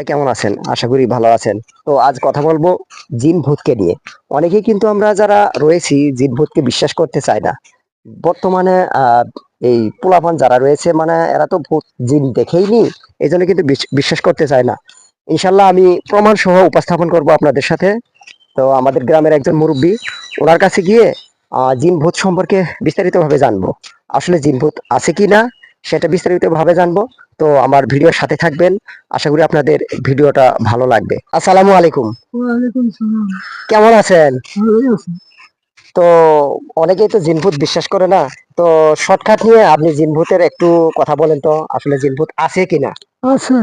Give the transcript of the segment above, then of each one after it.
কেমন আছেন? আশা করি ভালো আছেন। তো আজ কথা বলবো জিন ভূতকে নিয়ে। অনেকেই কিন্তু আমরা যারা রয়েছি জিন ভূতকে বিশ্বাস করতে চাই না। বর্তমানে এই পোলাপান যারা রয়েছে মানে এরা তো ভূত জিন দেখেইনি, এজন্য কিন্তু বিশ্বাস করতে চায় না। ইনশাল্লাহ আমি প্রমাণ সহ উপস্থাপন করব আপনাদের সাথে। তো আমাদের গ্রামের একজন মুরব্বী, ওনার কাছে গিয়ে জিন ভূত সম্পর্কে বিস্তারিতভাবে জানবো। আসলে জিন ভূত আছে কিনা সেটা বিস্তারিতভাবে জানবো। তো আমার ভিডিওর সাথে থাকবেন। আশা করি আপনাদের ভিডিওটা ভালো লাগবে। আসসালামু আলাইকুম। ওয়ালাইকুম সালাম। কেমন আছেন? ভালোই আছি। তো অনেকেই তো জিন ভূত বিশ্বাস করে না। তো শর্টকাট নিয়ে আপনি জিন ভূতের একটু কথা বলেন তো, আসলে জিন ভূত আছে কিনা? আছে।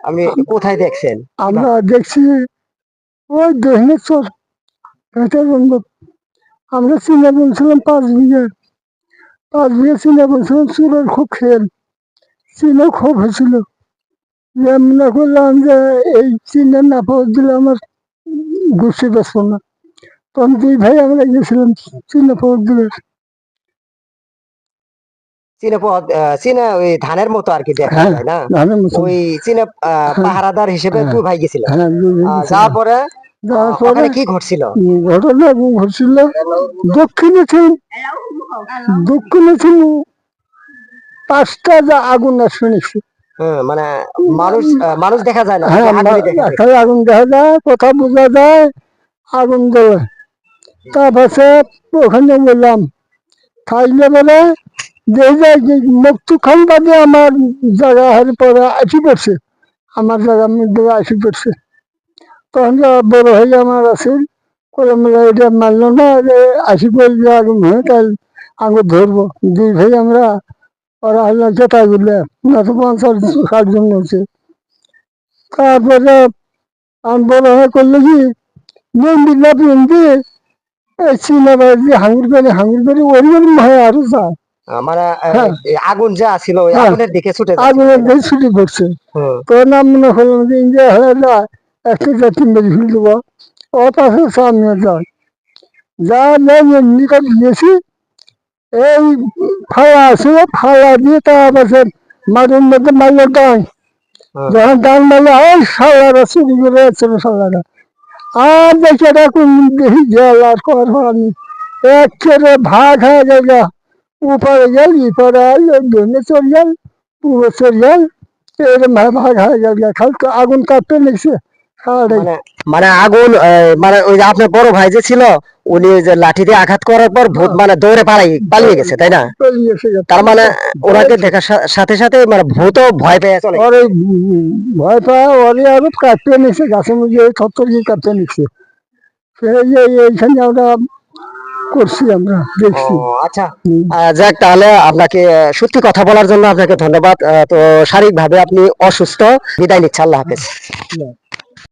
আপনি আম- কোথায় দেখছেন? আমরা দেখছি ওই দহিনের চর ভেতর বন্ধ। আমরা চিনে বলছিলাম 5 বিঘা, 5 বিঘা চিনে বলছিলাম চুরের খুব খেল, চিনে খুব হয়েছিল। যে মনে করলাম যে এই চিনে না পাওয়া দিলে আমার গুছি বেসবো না। তখন 2 ভাই আমরা গেছিলাম চিনে পাওয়া দিলে। চীনা ওই ধানের মতো আর কি দেখতে, হ্যাঁ, তাই না? ধানের মতন। ওই চীনা হ্যাঁ, পাহারাদার হিসেবে হ্যাঁ, 2 ভাই গেছিল। হ্যাঁ, 2 ভাই যাওয়ার গেছিলাম। পরে যাওয়ার পরে ওখানে কি ঘটছিল? ঘটনা ঘটছিল দক্ষিণে ছিল, দক্ষিণে ছিল 5টা যা আগুন শুনেছি। মানে মানুষ মানুষ দেখা যায় না, শুধু হ্যাঁ, আগুনই দেখা যায়। খালি আগুন দেখা যায়, কথা বোঝা যায়, আগুন জ্বলে। তারপরে ওখানে বললাম থাকলে বলে যে মুক্তি খান বাদে আমার জায়গা হার পরে আসি পড়ছে, আমার জায়গার মধ্যে আসি পড়ছে। তখন বড় হয়ে আমার আছে করে আমরা এটা মানলো না যে আসি পড়লে আগুন হয়ে তাই আগুন ধরবো। 2 ভাই আমরা ওরা হলো যেটা গুলো না তো 50-60 জন হচ্ছে। তারপরে আমি বড় হয়ে করলো কি মেহেন্দি না মেহেন্দি এই চীনা বাড়ি হাঙ্গুর করে ওরকম হয় আরো যায়। মানে হ্যাঁ, এই আগুন যা ছিল ওই হ্যাঁ, আগুনের দিকে ছুটে যাচ্ছিল, আগুনের তাই না? দিয়ে ছুটি পড়ছে। হুম। তোর নাম মনে করলাম যে ইন্ডিয়া হয়ে যায়, একটা যা 3 বাজি ফেল দেবো, ও পাশে সামনে যায় যা নেই এমনি করে দিয়েছি। এই ফালা আছে, ফালা দিয়ে তারপরে মাঠের মধ্যে মারলো ডাং। হুম। যখন ডাং মারলো ওই সালারা চুরি করে যাচ্ছিল সালারা। আর দেখি এটা কোন দেখি গেল আর কর আমি একেবারে ভাগ হয়ে গেল। উপরে গেল ইপরে ধনে চলে গেল, পুরো চলে গেল, এরকম ভাগ হয়ে গেল। খালি তো আগুন কাঁপতে লিখছে সারাটাই। মানে মানে আগুন মানে ওই যে আপনার বড় ভাই যে ছিল, উনি ওই যে লাঠি দিয়ে আঘাত করার পর ভূত হ্যাঁ, মানে দৌড়ে পালিয়ে গেছে, তাই না? চলে গেছে। তার মানে ওনাকে দেখার সাথে সাথে মানে ভূতও ভয় পেয়ে চলে গেছে। ওরে ভয় পায়, ওরে আরো কাঁপতে নিচ্ছে, গাছের মধ্যে থরথর দিয়ে কাঁপতে নিচ্ছে। সেই যে এইখানে আমরা করছি, আমরা ও দেখছি। আচ্ছা। হুম। যাক, তাহলে আপনাকে সত্যি কথা বলার জন্য আপনাকে ধন্যবাদ। তো শারীরিকভাবে আপনি অসুস্থ, বিদায় নিচ্ছি, আল্লাহ হাফেজ।